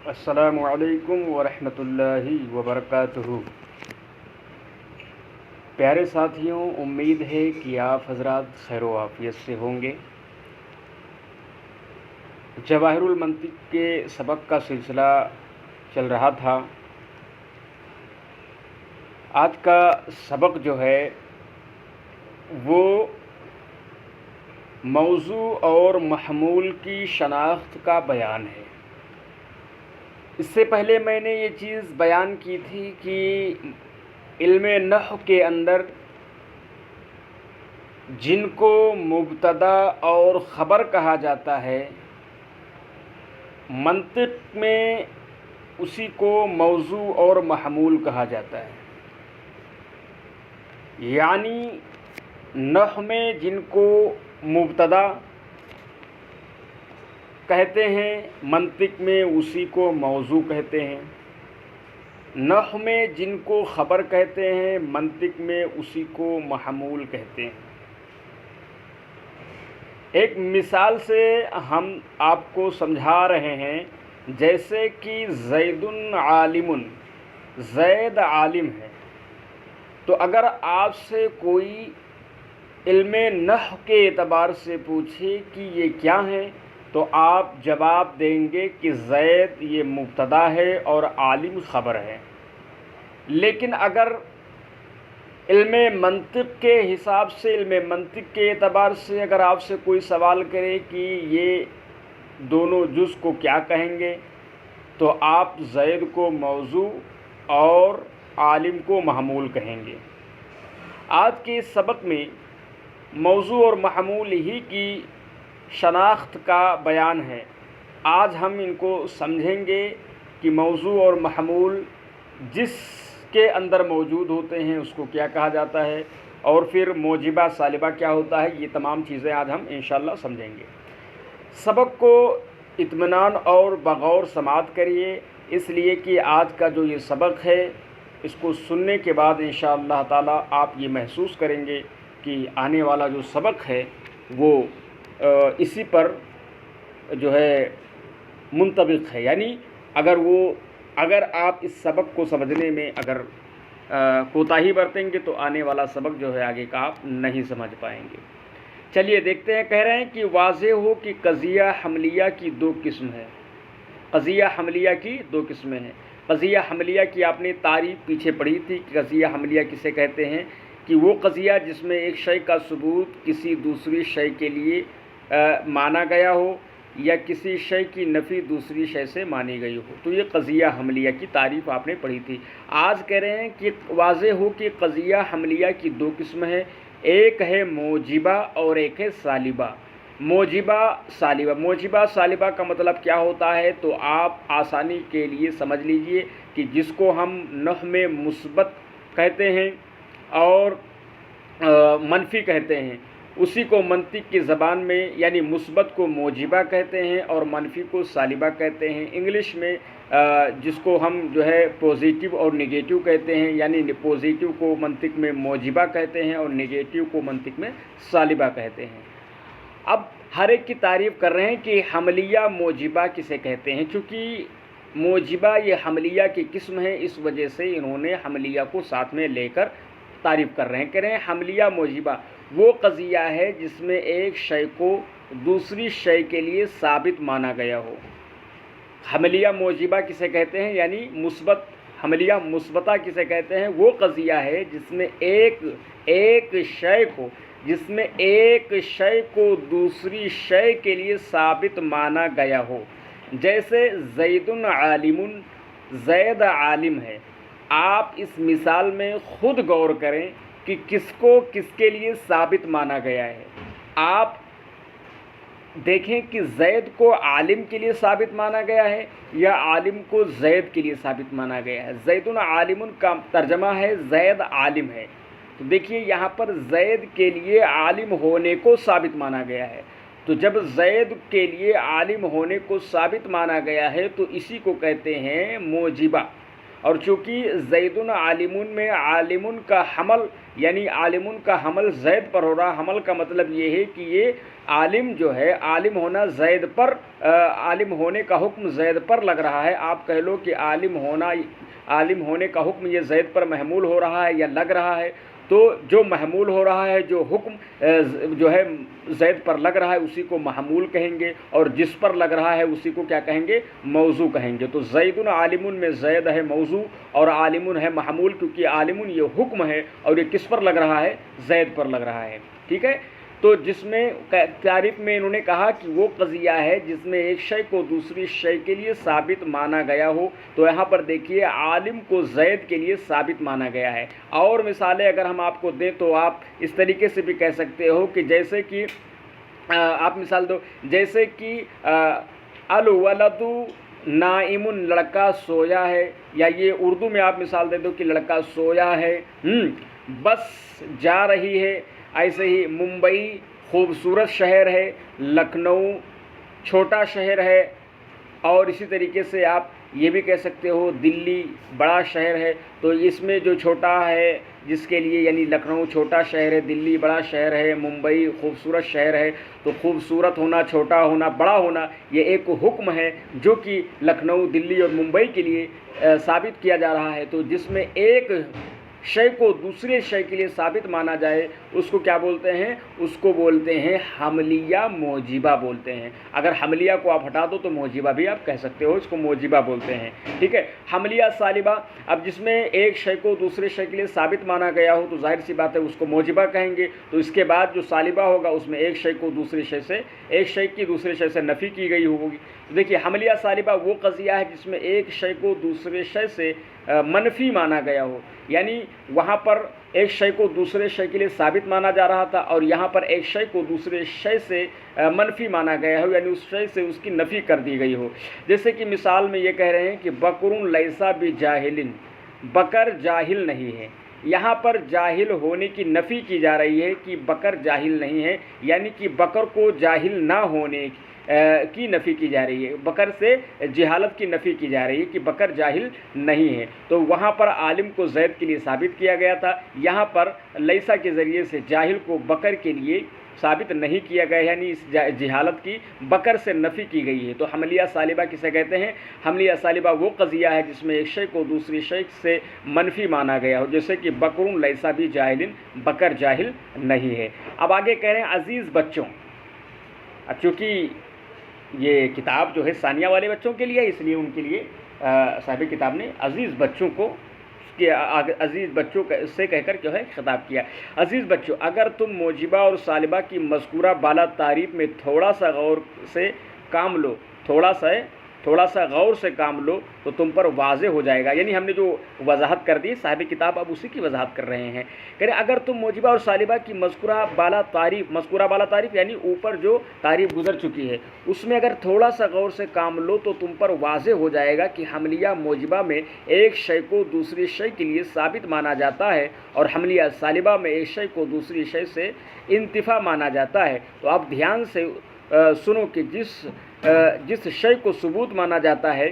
السلام علیکم ورحمۃ اللہ وبرکاتہ۔ پیارے ساتھیوں، امید ہے کہ آپ حضرات خیر و عافیت سے ہوں گے۔ جواہر المنطق کے سبق کا سلسلہ چل رہا تھا۔ آج کا سبق جو ہے وہ موضوع اور محمول کی شناخت کا بیان ہے۔ اس سے پہلے میں نے یہ چیز بیان کی تھی کہ علم نحو کے اندر جن کو مبتدا اور خبر کہا جاتا ہے، منطق میں اسی کو موضوع اور محمول کہا جاتا ہے۔ یعنی نحو میں جن کو مبتدا کہتے ہیں، منطق میں اسی کو موضوع کہتے ہیں۔ نحو میں جن کو خبر کہتے ہیں، منطق میں اسی کو محمول کہتے ہیں۔ ایک مثال سے ہم آپ کو سمجھا رہے ہیں، جیسے کہ زید عالم، زید عالم ہے۔ تو اگر آپ سے کوئی علم نحو کے اعتبار سے پوچھے کہ یہ کیا ہے، تو آپ جواب دیں گے کہ زید یہ مبتدا ہے اور عالم خبر ہے۔ لیکن اگر علم منطق کے حساب سے، علم منطق کے اعتبار سے اگر آپ سے کوئی سوال کرے کہ یہ دونوں جز کو کیا کہیں گے، تو آپ زید کو موضوع اور عالم کو محمول کہیں گے۔ آج کے اس سبق میں موضوع اور محمول ہی کی شناخت کا بیان ہے۔ آج ہم ان کو سمجھیں گے کہ موضوع اور محمول جس کے اندر موجود ہوتے ہیں اس کو کیا کہا جاتا ہے، اور پھر موجبہ سالبہ کیا ہوتا ہے۔ یہ تمام چیزیں آج ہم انشاءاللہ سمجھیں گے۔ سبق کو اطمینان اور بغور سماعت کریے، اس لیے کہ آج کا جو یہ سبق ہے اس کو سننے کے بعد انشاءاللہ تعالی آپ یہ محسوس کریں گے کہ آنے والا جو سبق ہے وہ اسی پر جو ہے منطبق ہے۔ یعنی اگر آپ اس سبق کو سمجھنے میں اگر کوتاہی برتیں گے تو آنے والا سبق جو ہے آگے کا آپ نہیں سمجھ پائیں گے۔ چلیے دیکھتے ہیں۔ کہہ رہے ہیں کہ واضح ہو کہ قضیہ حملیہ کی دو قسم ہے۔ قضیہ حملیہ کی دو قسمیں ہیں۔ قضیہ حملیہ کی آپ نے تعریف پیچھے پڑھی تھی کہ قضیہ حملیہ کسے کہتے ہیں، کہ وہ قضیہ جس میں ایک شے کا ثبوت کسی دوسری شے کے لیے مانا گیا ہو یا کسی شے کی نفی دوسری شے سے مانی گئی ہو، تو یہ قضیہ حملیہ کی تعریف آپ نے پڑھی تھی۔ آج کہہ رہے ہیں کہ واضح ہو کہ قضیہ حملیہ کی دو قسم ہے، ایک ہے موجبہ اور ایک ہے سالبہ۔ موجبہ سالبہ، موجبہ سالبہ کا مطلب کیا ہوتا ہے، تو آپ آسانی کے لیے سمجھ لیجئے کہ جس کو ہم نحو میں مثبت کہتے ہیں اور منفی کہتے ہیں، اسی کو منطق کی زبان میں یعنی مثبت کو موجبہ کہتے ہیں اور منفی کو سالبہ کہتے ہیں۔ انگلش میں جس کو ہم جو ہے پوزیٹیو اور نگیٹیو کہتے ہیں، یعنی پوزیٹیو کو منطق میں موجبہ کہتے ہیں اور نگیٹیو کو منطق میں سالبہ کہتے ہیں۔ اب ہر ایک کی تعریف کر رہے ہیں کہ حملیہ موجبہ کسے کہتے ہیں۔ چونکہ موجبہ یہ حملیہ کی قسم ہے، اس وجہ سے انہوں نے حملیہ کو ساتھ میں لے کر تعریف کر رہے ہیں۔ کہہ رہے ہیں حملیہ موجبہ وہ قضیہ ہے جس میں ایک شے کو دوسری شے کے لیے ثابت مانا گیا ہو۔ حملیہ موجبہ کسے کہتے ہیں، یعنی مثبت حملیہ مثبتہ کسے کہتے ہیں، وہ قضیہ ہے جس میں ایک شے کو دوسری شے کے لیے ثابت مانا گیا ہو۔ جیسے زید عالم، زید عالم ہے۔ آپ اس مثال میں خود غور کریں کہ کس کو کس کے لیے ثابت مانا گیا ہے۔ آپ دیکھیں کہ زید کو عالم کے لیے ثابت مانا گیا ہے یا عالم کو زید کے لیے ثابت مانا گیا ہے۔ زید عالم کا ترجمہ ہے زید عالم ہے۔ تو دیکھیے یہاں پر زید کے لیے عالم ہونے کو ثابت مانا گیا ہے۔ تو جب زید کے لیے عالم ہونے کو ثابت مانا گیا ہے تو اسی کو کہتے ہیں موجبہ۔ اور چونکہ زیدن عالمن میں عالمن کا حمل یعنی عالمن کا حمل زید پر ہو رہا، حمل کا مطلب یہ ہے کہ یہ عالم جو ہے، عالم ہونا زید پر، عالم ہونے کا حکم زید پر لگ رہا ہے. آپ کہہ لو کہ عالم ہونے کا حکم یہ زید پر محمول ہو رہا ہے یا لگ رہا ہے. تو جو محمول ہو رہا ہے، جو حکم جو ہے زید پر لگ رہا ہے، اسی کو محمول کہیں گے، اور جس پر لگ رہا ہے اسی کو کیا کہیں گے؟ موضوع کہیں گے. تو زیدن عالمن میں زید ہے موضوع اور عالمن ہے محمول، کیونکہ عالمن یہ حکم ہے اور یہ کس پر لگ رہا ہے؟ زید پر لگ رہا ہے. ٹھیک ہے. تو جس میں تعریف میں انہوں نے کہا کہ وہ قضیہ ہے جس میں ایک شے کو دوسری شے کے لیے ثابت مانا گیا ہو. تو یہاں پر دیکھیے عالم کو زید کے لیے ثابت مانا گیا ہے. اور مثالیں اگر ہم آپ کو دیں تو آپ اس طریقے سے بھی کہہ سکتے ہو کہ جیسے کہ آپ مثال دو، جیسے کہ الولد نائم، لڑکا سویا ہے، یا یہ اردو میں آپ مثال دے دو کہ لڑکا سویا ہے. بس جا رہی ہے. ایسے ہی ممبئی خوبصورت شہر ہے، لکھنؤ چھوٹا شہر ہے. اور اسی طریقے سے آپ یہ بھی کہہ سکتے ہو دلی بڑا شہر ہے. تو اس میں جو چھوٹا ہے جس کے لیے، یعنی لکھنؤ چھوٹا شہر ہے، دلی بڑا شہر ہے، ممبئی خوبصورت شہر ہے. تو خوبصورت ہونا، چھوٹا ہونا، بڑا ہونا یہ ایک حکم ہے جو کہ لکھنؤ، دلی اور ممبئی کے لیے ثابت کیا جا رہا ہے. تو جس میں ایک شے کو دوسرے شے کے لیے ثابت مانا جائے اس کو کیا بولتے ہیں؟ اس کو بولتے ہیں حملیہ موجبہ بولتے ہیں. اگر حملیہ کو آپ ہٹا دو تو موجبہ بھی آپ کہہ سکتے ہو، اس کو موجبہ بولتے ہیں. ٹھیک ہے. حملیہ سالبہ، اب جس میں ایک شے کو دوسرے شے کے لیے ثابت مانا گیا ہو تو ظاہر سی بات ہے اس کو موجبہ کہیں گے. تو اس کے بعد جو سالبہ ہوگا اس میں ایک شے کو دوسرے شے سے، ایک شے کی دوسرے شے سے نفی کی گئی ہوگی. دیکھیے حملیہ سالبہ وہ قضیہ ہے جس میں ایک شے کو دوسرے شے سے منفی مانا گیا ہو. یعنی وہاں پر ایک شے کو دوسرے شے کے لیے ثابت مانا جا رہا تھا اور یہاں پر ایک شے کو دوسرے شے سے منفی مانا گیا ہو، یعنی اس شے سے اس کی نفی کر دی گئی ہو. جیسے کہ مثال میں یہ کہہ رہے ہیں کہ بکر لیسا بجاہل، بکر جاہل نہیں ہے. یہاں پر جاہل ہونے کی نفی کی جا رہی ہے کہ بکر جاہل نہیں ہے، یعنی کہ بکر کو جاہل نہ ہونے کی نفی کی جا رہی ہے، بکر سے جہالت کی نفی کی جا رہی ہے کہ بکر جاہل نہیں ہے. تو وہاں پر عالم کو زید کے لیے ثابت کیا گیا تھا، یہاں پر لیسا کے ذریعے سے جاہل کو بکر کے لیے ثابت نہیں کیا گیا، یعنی اس جہالت کی بکر سے نفی کی گئی ہے. تو حملیہ سالبہ کسے کہتے ہیں؟ حملیہ سالبہ وہ قضیہ ہے جس میں ایک شے کو دوسری شے سے منفی مانا گیا ہو، جیسے کہ بکر لیسا بھی جاہل، بکر جاہل نہیں ہے. اب آگے کہہ رہے ہیں عزیز بچوں. اب چونکہ یہ کتاب جو ہے ثانیہ والے بچوں کے لیے، اس لیے ان کے لیے صاحب کتاب نے عزیز بچوں کو کہ عزیز بچوں سے کہہ کر جو ہے خطاب کیا. عزیز بچوں، اگر تم موجبہ اور سالبہ کی مذکورہ بالا تعریف میں تھوڑا سا غور سے کام لو، تھوڑا سا غور سے کام لو تو تم پر واضح ہو جائے گا. یعنی ہم نے جو وضاحت کر دی صاحب کتاب اب اسی کی وضاحت کر رہے ہیں. کہہ رہے اگر تم موجبہ اور سالبہ کی مذکورہ بالا تعریف یعنی اوپر جو تعریف گزر چکی ہے اس میں اگر تھوڑا سا غور سے کام لو تو تم پر واضح ہو جائے گا کہ حملیہ موجبہ میں ایک شے کو دوسری شے کے لیے ثابت مانا جاتا ہے اور حملیہ سالبہ میں ایک شے کو دوسری شے سے انتفا مانا جاتا ہے. تو آپ دھیان سے سنو کہ جس شے کو ثبوت مانا جاتا ہے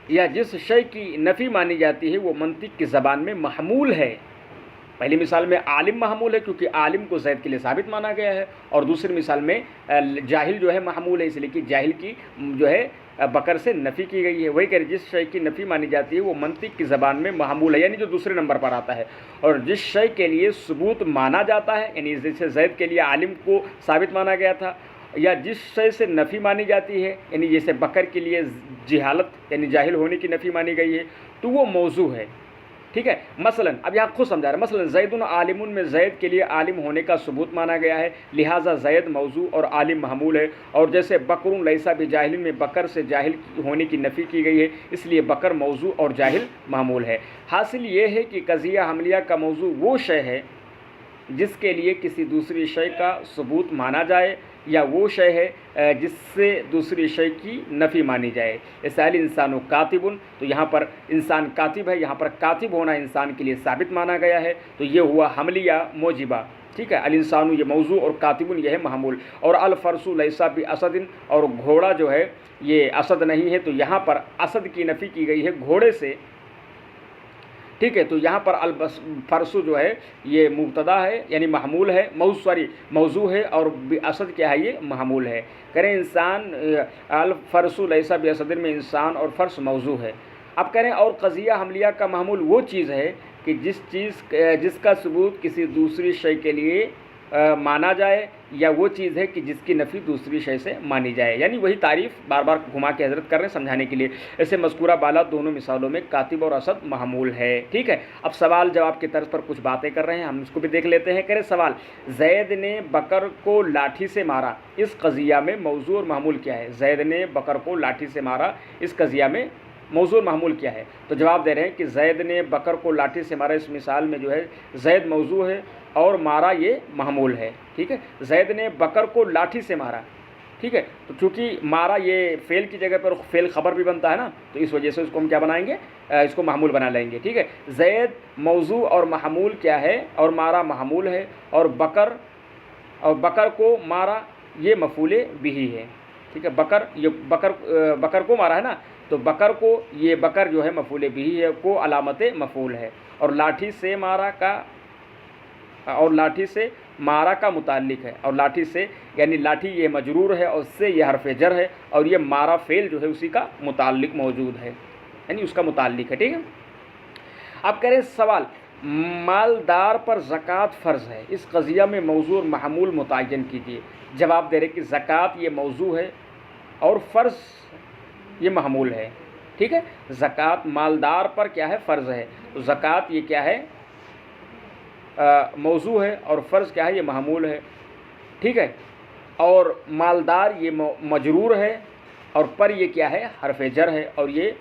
یا جس شے کی نفی مانی جاتی ہے وہ منطق کی زبان میں محمول ہے. پہلی مثال میں عالم محمول ہے کیونکہ عالم کو زید کے لیے ثابت مانا گیا ہے، اور دوسری مثال میں جاہل جو ہے محمول ہے اس لیے کہ جاہل کی جو ہے بکر سے نفی کی گئی ہے. وہی کہ جس شے کی نفی مانی جاتی ہے وہ منطق کی زبان میں محمول ہے، یعنی جو دوسرے نمبر پر آتا ہے. اور جس شے کے لیے ثبوت مانا جاتا ہے، یعنی جیسے زید کے لیے عالم کو ثابت مانا گیا تھا، یا جس شے سے نفی مانی جاتی ہے، یعنی جیسے بکر کے لیے جہالت یعنی جاہل ہونے کی نفی مانی گئی ہے، تو وہ موضوع ہے. ٹھیک ہے. مثلا اب یہاں خود سمجھا رہا ہے، مثلا زید عالم میں زید کے لیے عالم ہونے کا ثبوت مانا گیا ہے، لہٰذا زید موضوع اور عالم محمول ہے. اور جیسے بکر لیسا بجاہل میں بکر سے جاہل ہونے کی نفی کی گئی ہے، اس لیے بکر موضوع اور جاہل محمول ہے. حاصل یہ ہے کہ قضیہ حملیہ کا موضوع وہ شے ہے جس کے لیے کسی دوسری شے کا ثبوت مانا جائے یا وہ شے ہے جس سے دوسری شے کی نفی مانی جائے. جیسے الانسان کاتب، تو یہاں پر انسان کاتب ہے، یہاں پر کاتب ہونا انسان کے لیے ثابت مانا گیا ہے، تو یہ ہوا حملیہ موجبہ. ٹھیک ہے، الانسان یہ موضوع اور کاتب یہ ہے محمول. اور الفرس لیس باسد، اور گھوڑا جو ہے یہ اسد نہیں ہے، تو یہاں پر اسد کی نفی کی گئی ہے گھوڑے سے. ٹھیک ہے، تو یہاں پر الفرس جو ہے یہ مبتدا ہے یعنی محمول ہے، موضوع ہے، اور اسد کیا ہے یہ محمول ہے. کریں انسان الفرس لیس باسد میں انسان اور فرس موضوع ہے. اب کریں اور قضیہ حملیہ کا محمول وہ چیز ہے کہ جس کا ثبوت کسی دوسری شے کے لیے مانا جائے، یا وہ چیز ہے کہ جس کی نفی دوسری شے سے مانی جائے. یعنی وہی تعریف بار بار گھما کے حضرت کر رہے ہیں سمجھانے کے لیے. ایسے مذکورہ بالا دونوں مثالوں میں کاتب اور اسد محمول ہے. ٹھیک ہے، اب سوال جواب کی طرز پر کچھ باتیں کر رہے ہیں، ہم اس کو بھی دیکھ لیتے ہیں. کرے سوال، زید نے بکر کو لاٹھی سے مارا، اس قضیہ میں موضوع اور محمول کیا ہے؟ زید نے بکر کو لاٹھی سے مارا، اس قضیہ میں موضوع محمول کیا ہے؟ تو جواب دے رہے ہیں کہ زید نے بکر کو لاٹھی سے مارا، اس مثال میں جو ہے زید موضوع ہے اور مارا یہ محمول ہے. ٹھیک ہے، زید نے بکر کو لاٹھی سے مارا. ٹھیک ہے، تو چونکہ مارا یہ فعل کی جگہ پر فعل خبر بھی بنتا ہے نا، تو اس وجہ سے اس کو ہم کیا بنائیں گے، اس کو محمول بنا لیں گے. ٹھیک ہے، زید موضوع اور محمول کیا ہے، اور مارا محمول ہے، اور بکر کو مارا یہ مفعول بہ ہے. ٹھیک ہے، بکر کو مارا ہے نا، تو بکر کو یہ بکر جو ہے مفعول بہ ہے، کو علامت مفعول ہے. اور لاٹھی سے مارا کا متعلق ہے، اور لاٹھی سے یعنی لاٹھی یہ مجرور ہے اور اس سے یہ حرف جر ہے، اور یہ مارا فعل جو ہے اسی کا متعلق موجود ہے، یعنی اس کا متعلق ہے. ٹھیک ہے، اب کریں سوال، مالدار پر زکوٰۃ فرض ہے، اس قضیہ میں موضوع اور محمول متعین کیجیے. جواب دے رہے کہ زکوٰۃ یہ موضوع ہے اور فرض یہ محمول ہے. ٹھیک ہے، زکوٰۃ مالدار پر کیا ہے، فرض ہے، تو زکوٰۃ یہ کیا ہے، موضوع ہے، اور فرض کیا ہے، یہ محمول ہے. ٹھیک ہے، اور مالدار یہ مجرور ہے، اور پر یہ کیا ہے، حرف جر ہے، اور یہ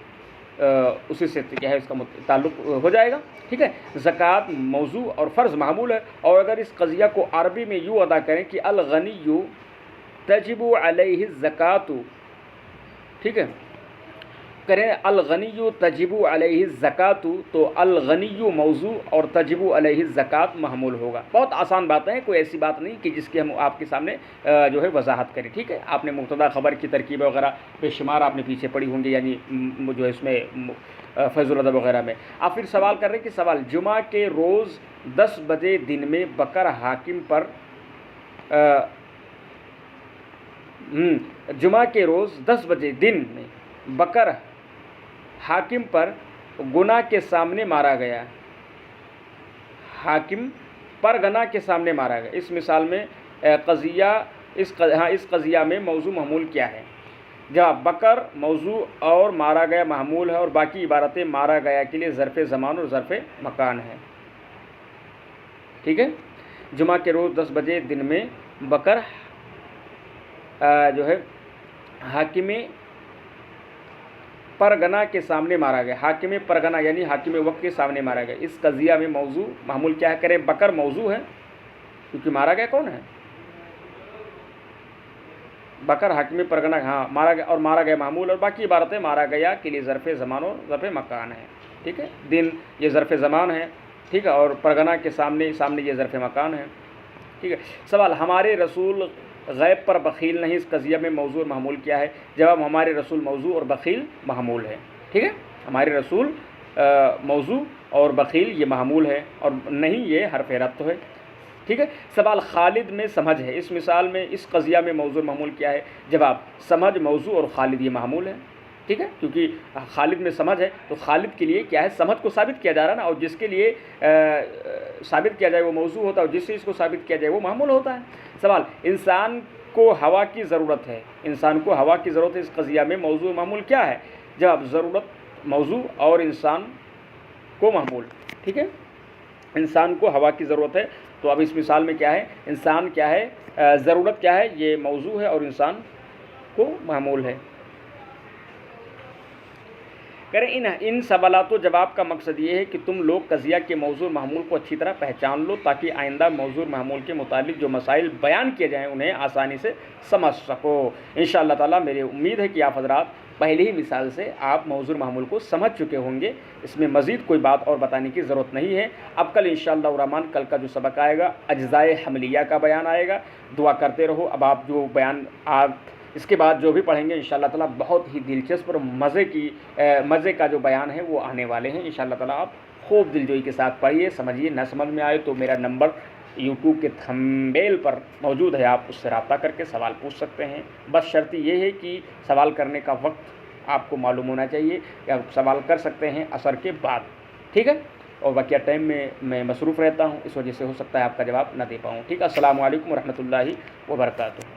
اسی سے کیا ہے اس کا تعلق ہو جائے گا. ٹھیک ہے، زکوٰۃ موضوع اور فرض محمول ہے. اور اگر اس قضیہ کو عربی میں یوں ادا کریں کہ الغنی تجب علیہ الزکوٰۃ. ٹھیک ہے، کریں الغنی تجب علیہ الزکوٰۃ، تو الغنی موضوع اور تجب علیہ الزکوٰۃ محمول ہوگا. بہت آسان باتیں ہیں، کوئی ایسی بات نہیں کہ جس کی ہم آپ کے سامنے جو ہے وضاحت کریں. ٹھیک ہے، آپ نے مبتدا خبر کی ترکیب وغیرہ بے شمار آپ نے پیچھے پڑھی ہوں گی، یعنی جو ہے اس میں فیض الادب وغیرہ میں. آپ پھر سوال کر رہے ہیں کہ سوال، جمعہ کے روز 10 بجے دن میں بکر حاکم پر جمعہ کے روز 10 بجے دن میں بکر حاکم پر گناہ کے سامنے مارا گیا. حاکم پر گناہ کے سامنے مارا گیا، اس مثال میں اس قضیہ میں موضوع محمول کیا ہے؟ جواب، بکر موضوع اور مارا گیا محمول ہے، اور باقی عبارتیں مارا گیا کے لیے ظرف زمان اور ظرف مکان ہے. ٹھیک ہے، جمعہ کے روز 10 بجے دن میں بکر جو ہے حاکم پرگنا کے سامنے مارا گیا. حاکم پرگنا یعنی حاکم وقت کے سامنے مارا گیا. اس قضیہ میں موضوع محمول کیا ہے؟ کریں بکر موضوع ہے کیونکہ مارا گیا کون ہے؟ بکر حاکم پرگنا، ہاں مارا گیا، اور مارا گیا محمول، اور باقی عبارتیں مارا گیا کے لیے ظرف زمان اور ظرف مکان ہے. ٹھیک ہے، دن یہ ظرف زمان ہے. ٹھیک ہے، اور پرگنا کے سامنے یہ ظرف مکان ہے. ٹھیک ہے، سوال، ہمارے رسول غیب پر بخیل نہیں، اس قضیہ میں موضوع اور محمول کیا ہے؟ جواب، ہمارے رسول موضوع اور بخیل محمول ہے. ٹھیک ہے، ہمارے رسول موضوع اور بخیل یہ محمول ہے، اور نہیں یہ حرف ربط ہے. ٹھیک ہے، سوال، خالد میں سمجھ ہے، اس مثال میں اس قضیہ میں موضوع اور محمول کیا ہے؟ جواب، سمجھ موضوع اور خالد یہ محمول ہے. ٹھیک ہے، کیونکہ خالد میں سمجھ ہے تو خالد کے لیے کیا ہے، سمجھ کو ثابت کیا جا رہا ہے نا، اور جس کے لیے ثابت کیا جائے وہ موضوع ہوتا ہے، اور جس چیز کو ثابت کیا جائے وہ محمول ہوتا ہے. سوال، انسان کو ہوا کی ضرورت ہے، انسان کو ہوا کی ضرورت ہے، اس قضیہ میں موضوع محمول کیا ہے؟ جواب، ضرورت موضوع اور انسان کو محمول. ٹھیک ہے، انسان کو ہوا کی ضرورت ہے، تو اب اس مثال میں کیا ہے، انسان کیا ہے، ضرورت کیا ہے، یہ موضوع ہے اور انسان کو محمول ہے. کریں ان سوالات و جواب کا مقصد یہ ہے کہ تم لوگ قضیہ کے موضوع معمول کو اچھی طرح پہچان لو تاکہ آئندہ موضوع معمول کے متعلق جو مسائل بیان کیے جائیں انہیں آسانی سے سمجھ سکو۔ انشاءاللہ تعالیٰ میری امید ہے کہ آپ حضرات پہلی ہی مثال سے آپ موضوع معمول کو سمجھ چکے ہوں گے، اس میں مزید کوئی بات اور بتانے کی ضرورت نہیں ہے۔ اب کل انشاءاللہ الرحمن کل کا جو سبق آئے گا اجزائے حملیہ کا بیان آئے گا، دعا کرتے رہو۔ اب آپ جو بیان اس کے بعد جو بھی پڑھیں گے انشاءاللہ تعالیٰ بہت ہی دلچسپ اور مزے کا جو بیان ہے وہ آنے والے ہیں انشاءاللہ تعالیٰ۔ آپ خوب دلجوئی کے ساتھ پڑھیے، سمجھیے، نہ سمجھ میں آئے تو میرا نمبر یوٹیوب کے تھمبیل پر موجود ہے، آپ اس سے رابطہ کر کے سوال پوچھ سکتے ہیں۔ بس شرط یہ ہے کہ سوال کرنے کا وقت آپ کو معلوم ہونا چاہیے کہ آپ سوال کر سکتے ہیں عصر کے بعد، ٹھیک ہے؟ اور بقیہ ٹائم میں مصروف رہتا ہوں، اس وجہ سے ہو سکتا ہے آپ کا جواب نہ دے پاؤں، ٹھیک ہے؟ السلام علیکم ورحمۃ اللہ وبرکاتہ۔